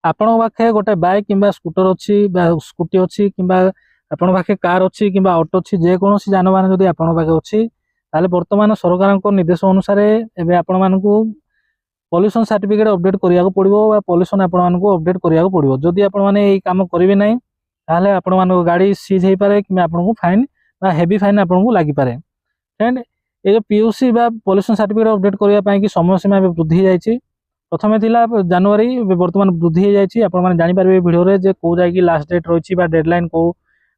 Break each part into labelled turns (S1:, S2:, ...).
S1: ଆପଣଙ୍କ ପାଖେ ଗୋଟେ ବାଇକ୍ କିମ୍ବା ସ୍କୁଟର ଅଛି ବା ସ୍କୁଟି ଅଛି କିମ୍ବା ଆପଣଙ୍କ ପାଖେ କାର ଅଛି କିମ୍ବା ଅଟୋ ଅଛି, ଯେକୌଣସି ଯାନବାହନ ଯଦି ଆପଣଙ୍କ ପାଖେ ଅଛି, ତାହେଲେ ବର୍ତ୍ତମାନ ସରକାରଙ୍କ ନିର୍ଦ୍ଦେଶ ଅନୁସାରେ ଏବେ ଆପଣମାନଙ୍କୁ ପଲ୍ୟୁସନ ସାର୍ଟିଫିକେଟ ଅପଡେଟ୍ କରିବାକୁ ପଡ଼ିବ ବା ପଲ୍ୟୁସନ ଆପଣମାନଙ୍କୁ ଅପଡେଟ୍ କରିବାକୁ ପଡ଼ିବ। ଯଦି ଆପଣମାନେ ଏଇ କାମ କରିବେ ନାହିଁ ତାହେଲେ ଆପଣମାନଙ୍କ ଗାଡ଼ି ସିଜ୍ ହେଇପାରେ କିମ୍ବା ଆପଣଙ୍କୁ ଫାଇନ୍ ବା ହେଭି ଫାଇନ୍ ଆପଣଙ୍କୁ ଲାଗିପାରେ। ଫ୍ରେଣ୍ଡ, ଏ ଯେଉଁ ପିୟୁସି ବା ପଲ୍ୟୁସନ ସାର୍ଟିଫିକେଟ ଅପଡେଟ୍ କରିବା ପାଇଁ ସମୟ ସୀମା ଏବେ ବୃଦ୍ଧି ହେଇଯାଇଛି। ପ୍ରଥମେ ଥିଲା ଜାନୁଆରୀ, ଏବେ ବର୍ତ୍ତମାନ ବୃଦ୍ଧି ହେଇଯାଇଛି। ଆପଣମାନେ ଜାଣିପାରିବେ ଭିଡ଼ିଓରେ ଯେ କେଉଁ ଯାଇକି ଲାଷ୍ଟ ଡେଟ୍ ରହିଛି ବା ଡେଡଲାଇନ୍ କେଉଁ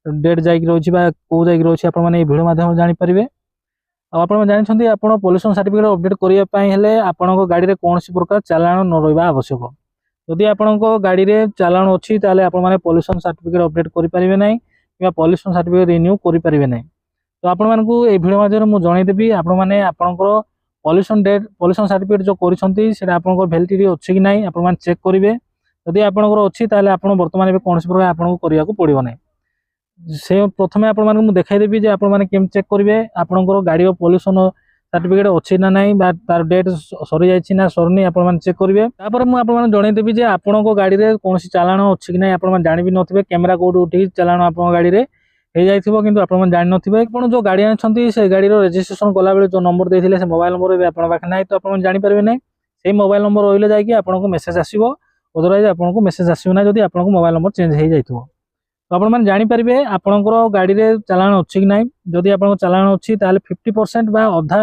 S1: ଡେଟ୍ ଯାଇକି ରହିଛି ବା କେଉଁ ଯାଇକି ରହିଛି, ଆପଣମାନେ এই ଭିଡ଼ିଓ ମାଧ୍ୟମରେ ଜାଣିପାରିବେ। ଆଉ ଆପଣ ଜାଣିଛନ୍ତି ଆପଣ ପଲ୍ୟୁସନ ସାର୍ଟିଫିକେଟ ଅପଡେଟ୍ କରିବା ପାଇଁ ହେଲେ ଆପଣଙ୍କ ଗାଡ଼ିରେ କୌଣସି ପ୍ରକାର ଚାଲାଣ ନ ରହିବା ଆବଶ୍ୟକ। ଯଦି ଆପଣଙ୍କ ଗାଡ଼ିରେ ଚାଲାଣ ଅଛି ତାହେଲେ ଆପଣମାନେ ପଲ୍ୟୁସନ ସାର୍ଟିଫିକେଟ ଅପଡେଟ୍ କରିପାରିବେ ନାହିଁ କିମ୍ବା ପଲ୍ୟୁସନ ସାର୍ଟିଫିକେଟ ରିନ୍ୟୁ କରିପାରିବେ ନାହିଁ। ତ ଆପଣମାନଙ୍କୁ এই ଭିଡ଼ିଓ ମାଧ୍ୟମରେ ମୁଁ ଜଣାଇଦେବି ଆପଣମାନେ ଆପଣଙ୍କର ପଲ୍ୟୁସନ ସାର୍ଟିଫିକେଟ ଯେଉଁ କରିଛନ୍ତି ସେଟା ଆପଣଙ୍କର ଭ୍ୟାଲିଡିଟି ଅଛି କି ନାହିଁ ଆପଣମାନେ ଚେକ୍ କରିବେ। ଯଦି ଆପଣଙ୍କର ଅଛି ତାହେଲେ ଆପଣ ବର୍ତ୍ତମାନ ଏବେ କୌଣସି ପ୍ରକାର ଆପଣଙ୍କୁ କରିବାକୁ ପଡ଼ିବ ନାହିଁ। ସେ ପ୍ରଥମେ ଆପଣମାନଙ୍କୁ ମୁଁ ଦେଖାଇଦେବି ଯେ ଆପଣମାନେ କେମିତି ଚେକ୍ କରିବେ ଆପଣଙ୍କର ଗାଡ଼ିର ପଲ୍ୟୁସନ ସାର୍ଟିଫିକେଟ ଅଛି ନା ନାହିଁ ବା ତାର ଡେଟ୍ ସରିଯାଇଛି ନା ସରିନି ଆପଣମାନେ ଚେକ୍ କରିବେ। ତାପରେ ମୁଁ ଆପଣମାନଙ୍କୁ ଜଣାଇଦେବି ଯେ ଆପଣଙ୍କ ଗାଡ଼ିରେ କୌଣସି ଚାଲାଣ ଅଛି କି ନାହିଁ ଆପଣମାନେ ଜାଣିବି ନଥିବେ। କ୍ୟାମେରା କୋଉଠି ଉଠିକି ଚାଲାଣ ଆପଣଙ୍କ ଗାଡ଼ିରେ ହେଇଯାଇଥିବ କିନ୍ତୁ ଆପଣମାନେ ଜାଣିନଥିବେ। ଆପଣ ଯେଉଁ ଗାଡ଼ି ଆଣିଛନ୍ତି ସେ ଗାଡ଼ିର ରେଜିଷ୍ଟ୍ରେସନ କଲାବେଳେ ଯେଉଁ ନମ୍ବର ଦେଇଥିଲେ ସେ ମୋବାଇଲ ନମ୍ବର ଏବେ ଆପଣଙ୍କ ପାଖରେ ନାହିଁ, ତ ଆପଣମାନେ ଜାଣିପାରିବେ ନାହିଁ। ସେଇ ମୋବାଇଲ ନମ୍ବର ରହିଲେ ଯାଇକି ଆପଣଙ୍କୁ ମେସେଜ ଆସିବ, ଅଦରୱାଇଜ ଆପଣଙ୍କୁ ମେସେଜ ଆସିବ ନାହିଁ ଯଦି ଆପଣଙ୍କ ମୋବାଇଲ ନମ୍ବର ଚେଞ୍ଜ ହେଇଯାଇଥିବ। ତ ଆପଣମାନେ ଜାଣିପାରିବେ ଆପଣଙ୍କର ଗାଡ଼ିରେ ଚାଲାଣ ଅଛି କି ନାହିଁ। ଯଦି ଆପଣଙ୍କ ଚାଲାଣ ଅଛି ତାହେଲେ 50% ବା ଅଧା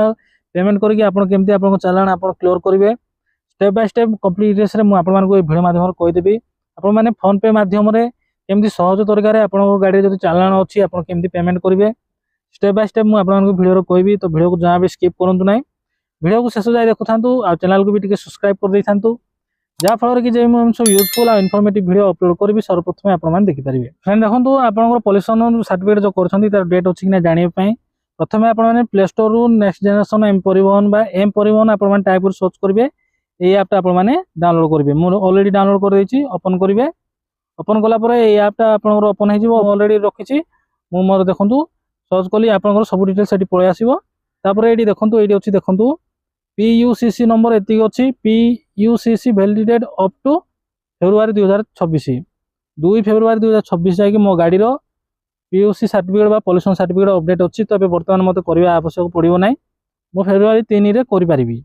S1: ପେମେଣ୍ଟ କରିକି ଆପଣ କେମିତି ଆପଣଙ୍କ ଚାଲାଣ ଆପଣ କ୍ଲିୟର କରିବେ ଷ୍ଟେପ୍ ବାଇ ଷ୍ଟେପ୍ କମ୍ପ୍ଲିଟ୍ ଡିଟେଲ୍ସରେ ମୁଁ ଆପଣମାନଙ୍କୁ এই ଭିଡ଼ିଓ ମାଧ୍ୟମରେ କହିଦେବି। ଆପଣମାନେ ଫୋନ୍ ପେ ମାଧ୍ୟମରେ କେମିତି ସହଜ ତରିକାରେ ଆପଣଙ୍କ ଗାଡ଼ିରେ ଯଦି ଚାଲାଣ ଅଛି ଆପଣ କେମିତି ପେମେଣ୍ଟ କରିବେ ଷ୍ଟେପ୍ ବାଇ ଷ୍ଟେପ୍ ମୁଁ ଆପଣମାନଙ୍କୁ ଭିଡ଼ିଓରେ କହିବି। ତ ଭିଡ଼ିଓକୁ ଜମା ବି ସ୍କିପ୍ କରନ୍ତୁ ନାହିଁ, ଭିଡ଼ିଓକୁ ଶେଷ ଯାଏ ଦେଖୁଥାନ୍ତୁ ଆଉ ଚ୍ୟାନେଲକୁ ବି ଟିକେ ସବସ୍କ୍ରାଇବ୍ କରିଦେଇଥାନ୍ତୁ, ଯାହାଫଳରେ କି ଯେ ମୁଁ ସବୁ ୟୁଜଫୁଲ୍ ଆଉ ଇନଫର୍ମେଟିଭ୍ ଭିଡ଼ିଓ ଅପଲୋଡ଼ କରିବି ସର୍ବପ୍ରଥମେ ଆପଣମାନେ ଦେଖିପାରିବେ। ଫ୍ରେଣ୍ଡ ଦେଖନ୍ତୁ ଆପଣଙ୍କର ପଲ୍ୟୁସନ ସାର୍ଟିଫିକେଟ ଯେଉଁ କରିଛନ୍ତି ତାର ଡେଟ୍ ଅଛି କି ନା ଜାଣିବା ପାଇଁ ପ୍ରଥମେ ଆପଣମାନେ ପ୍ଲେ ଷ୍ଟୋରରୁ ନେକ୍ସଟ ଜେନେରେସନ ଏମ୍ ପରିବହନ ବା ଏମ୍ ପରିବହନ ଆପଣମାନେ ଟାଇପ୍ କରି ସର୍ଚ୍ଚ କରିବେ। এই ଆପ୍ଟା ଆପଣମାନେ ଡାଉନଲୋଡ଼ କରିବେ। ମୁଁ ଅଲରେଡ଼ି ଡାଉନଲୋଡ଼ କରିଦେଇଛି, ଓପନ୍ କରିବେ। ଓପନ୍ କଲା ପରେ এই ଆପ୍ଟା ଆପଣଙ୍କର ଓପନ୍ ହେଇଯିବ। ମୁଁ ଅଲରେଡ଼ି ରଖିଛି, ମୁଁ ମୋର ଦେଖନ୍ତୁ ସର୍ଚ୍ଚ କଲି ଆପଣଙ୍କର ସବୁ ଡିଟେଲ୍ସ ସେଠି ପଳେଇ ଆସିବ। ତାପରେ ଏଇଠି ଦେଖନ୍ତୁ, ଏଇଠି ଅଛି ଦେଖନ୍ତୁ PUCC ନମ୍ବର ଏତିକି ଅଛି। PUCC ଭ୍ୟାଲିଡେଟ୍ ଅପ୍ ଟୁ ଫେବୃଆରୀ 2026, 2 ଫେବୃଆରୀ 2026 ଯାଇକି ମୋ ଗାଡ଼ିର PUC ସାର୍ଟିଫିକେଟ ବା ପଲ୍ୟୁସନ ସାର୍ଟିଫିକେଟ ଅପଡେଟ୍ ଅଛି। ତ ଏବେ ବର୍ତ୍ତମାନ ମୋତେ କରିବା ଆବଶ୍ୟକ ପଡ଼ିବ ନାହିଁ, ମୁଁ ଫେବୃଆରୀ 3ରେ କରିପାରିବି।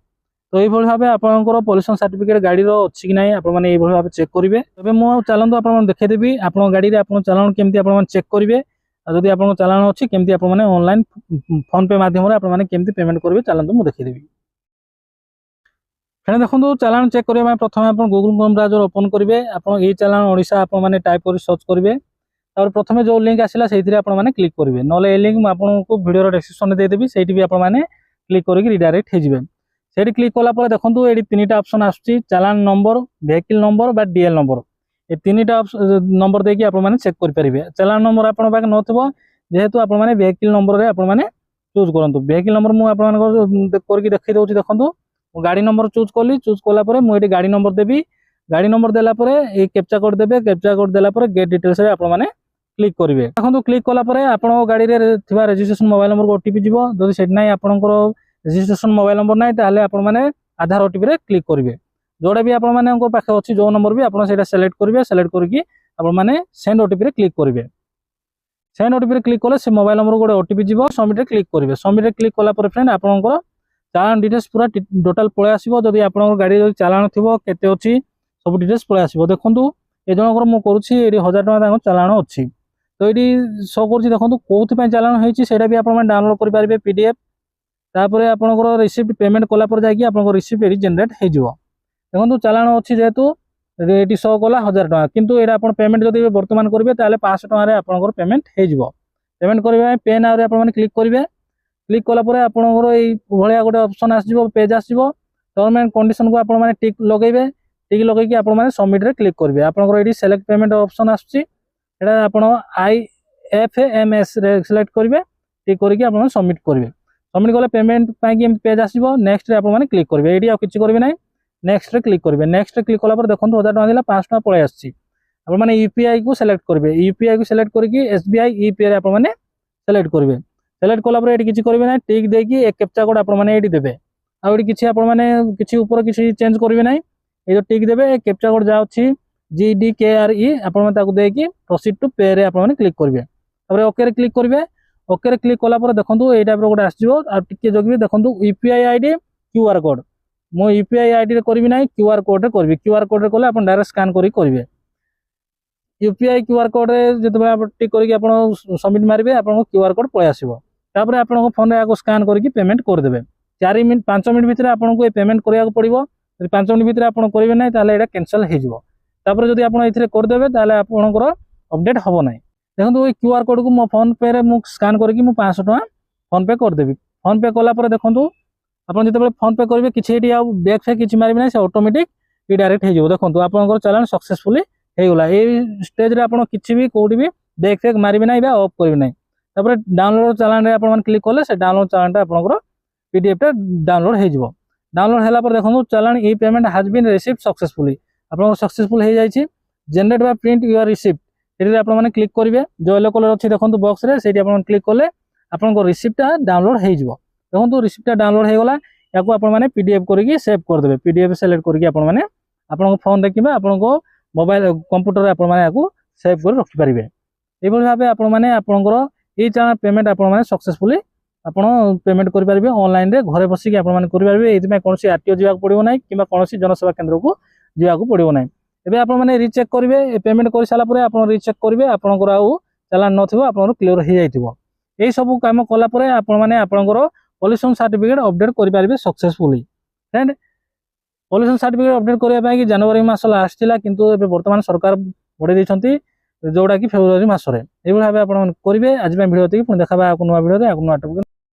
S1: ତ এইভাবে ভাবে আপনার পল্যুশন সার্টিফিকেট গাড়ির অছি কি না আপনার এইভাবে ভাবে চেক করবে। তবে মু চালু আপনার দেখাইদেবি আপনার গাড়ি আপনার চালাণ কেমতি আপনার চেক করবে। যদি আপনার চালাণ অছি কেমতি আপনার অনলাইন ফোন পে মাধ্যমে আপনার কেমতি পেমেন্ট করবে চালু মু দেখাইদেবি। ফ্রেন্ড দেখুন চালাণ চেক করা প্রথমে আপনার গুগল ক্রোম ব্রাউজর ওপন করবে। আপনার এই চালাণ ওড়িশা আপনার টাইপ করে সর্চ করবে। তারপরে প্রথমে যে লিঙ্ক আসলা সেইথিরে আপনার ক্লিক করবে, নহলে এই লিঙ্ক আপনার ভিডিওর ডেসক্রিপশনে দেদেবি, সেইটি বি আপনার ক্লিক করি রিডাইরেক্ট হয়ে যাবে। সেটি ক্লিক কলা পরে দেখুন এটি 3টা অপশন আসছে, চালান নম্বর, ভেহিকল নম্বর বা ডিএল নম্বর। এই 3টা নম্বর দিয়ে আপনার চেক করে পারে। চালান নম্বর আপনার পাখে নথিব যেহেতু আপনার ভেহিকল নম্বরে আপনার চুজ করতু। ভেহিকল নম্বর মু আপনার করি দেখাই দেছি দেখুন গাড়ি নম্বর চুজ কলি। চুজ কলাপরে মু এটি গাড়ি নম্বর দেবি। গাড়ি নম্বর দেলাপরে এই ক্যাপচা কোড দেবে। ক্যাপচা কোড দেলাপরে গেট ডিটেলসরে আপনার ক্লিক করবে। দেখুন ক্লিক কলাপরে আপনার গাড়ি থাকা রেজিস্ট্রেশন মোবাইল নম্বর ওটিপি যাব। যদি সেটি না আপনার রেজিস্ট্রেশন মোবাইল নম্বর নাই তাহলে আপনার আধার ওটিপি ক্লিক করবে। जोड़ा भी आपण पाखे अच्छी जो नंबर भी आप सिलेक्ट करेंगे। सिलेक्ट करके आपने सेंड ओटीपी क्लिक करेंगे। सेंड ओटीपी क्लिक कले से मोबाइल नंबर गोटे ओटीपी जीव सबमिट क्लिक करेंगे। सबमिट क्लिक कलापर फ्रेंड आपंकर चालान डिटेल्स पूरा टोटाल पलि आसो। जदि आप गाड़ी चालान थी केते अच्छी सब डिटेल्स पलि आसो। देखो ये जनकर मुझे करुँची 1000 टका चालान अच्छी। तो ये शो कर देखो कौन चालान होता भी आप डाउनलोड करेंगे पीडीएफ। तापर आपंकर रिसीप्ट पेमेंट कलापर जाकि रिसीप्ट ये जेनेट हो। देखो चालान अच्छी जेहेतु ये शो कला 1000 टका किंतु ये आप पेमेंट जब बर्तमान करेंगे 500 टकर आपंकर पेमेंट हो। पेमेंट करने पे नाउ आपने क्लिक करेंगे। क्लिक कलापर आपंकर ये गोटे ऑप्शन आसो पेज आसो। टर्म एंड कंडीशन को आपने टिक लगे। टिक लगे आपने सबमिट क्लिक करेंगे। आपंकर ये select payment option IFMS select करेंगे। टिक करके आप सबमिट करेंगे। सबमिट कले पेमेंट पेज आसो। नेक्स्ट आपने क्लिक करेंगे। ये आउ किसी करेंगे ना नेक्स्ट क्लिक करेंगे। नेक्स्ट क्लिक कलापर देखो 1000 टका दिला 500 टका पलि आसी। आपने यूपीआई को सिलेक्ट करेंगे। यूपीआई को सिलेक्ट करके एसबीआई यूपीआई आपने सिलेक्ट करेंगे। सिलेक्ट कलापर ये किसी करेंगे ना टिक देकी एक कैप्चा कोड आपने ये देवे। आउ किसी आपने किसी ऊपर किसी चेंज करेंगे ना ये टिक देवे कैप्चा कोड जहाँ अच्छी GDKRE आपण ताको देकी प्रोसीड टू पे रे आपण क्लिक करिवे तापर ओके रे क्लिक करिवे ओके रे क्लिक कला पर देखंतु ए टाइप रो गोटे आसीजो आ टिके जगबी देखंतु यूपीआई आईडी क्यूआर कोड मो यूपीआई आईडी रे करबी नै क्यूआर कोड रे करबी क्यूआर कोड रे कोले आपण डायरेक्ट स्कैन करी करिवे यूपीआई क्यूआर कोड रे जतबे आपण टिक करी आपण सबमिट मारिबे आपण क्यूआर कोड पळे आसीबो तापर आपण फोन रे आको स्कैन करी पेमेंट कर देबे 4 मिनिट 5 मिनिट भितर आपण को पेमेंट करिया पड़िबो यदि 5 मिनिट भितर आपण करिवे नै ताले एटा कैंसिल हे जिवो तापर जदि आपण एथिरे कर देबे ताले आपणकर अपडेट हबो नै देखंतु ए क्यूआर कोड को मो फोन पे रे मु स्कैन करके मु 500 टका फोन पे कर देबी फोन पे कला पर देखंतु आपण जतबे फोन पे करिवे किछि एटी आ बैक फे किछि मारिबे नै से ऑटोमेटिक ई डायरेक्ट हे जिवो देखंतु आपणकर चालान सक्सेसफुली हे गला ए स्टेज रे आपण किछि भी कोडी भी बैक फे मारिबे नै बा ऑफ करिबे नै तापर डाउनलोड चालान रे आपण मन क्लिक करले से डाउनलोड चालान रे आपणकर पीडीएफ टा डाउनलोड हे जिवो डाउनलोड हैला पर देखंतु challan e payment has been received successfully आपन सक्सेसफुल हे जाई छी जनरेट बा प्रिंट यूर रिसिप्ट एटी आपन माने क्लिक करिवे जो येलो कलर अछि देखंतु बॉक्स रे सेठी आपन क्लिक करले आपन को रिसिप्ट टा डाउनलोड हे जिवो देखंतु रिसिप्ट टा डाउनलोड हे गला याको आपन माने पीडीएफ करके सेव कर देबे पीडीएफ सेलेक्ट करके आपन माने आपन को फोन रे किबा आपन को मोबाइल कंप्यूटर रे आपन माने याको सेव कर रखि परिबे एबोल भाबे आपन माने आपन को ई चालान पेमेंट आपन माने सक्सेसफुली आपण पेमेंट करि परिबे ऑनलाइन रे घरे बसी के आपण माने करि परिबे एति में कोनसी आरटीओ जिवा पड़िबो नै किबा कोनसी जनसेवा केंद्र को जिवा को पड़िबो नै एबे आपण माने रीचेक करिवे पेमेंट करि साला परे आपण रीचेक करिवे आपण को आउ चालान नथिबो आपण क्लियर हे जाइतिबो एई सब काम कला परे आपण माने आपण को पॉल्यूशन सर्टिफिकेट अपडेट करि परिबे सक्सेसफुली फ्रेंड पॉल्यूशन सर्टिफिकेट अपडेट करिया पय कि जनवरी मास लास्ट थिला किंतु एबे वर्तमान सरकार बढे दैछंती जोडा कि फेब्रुआरी मास रे एबे भाबे आपण करिवे आज में वीडियो देखा बा नुआ वीडियो रे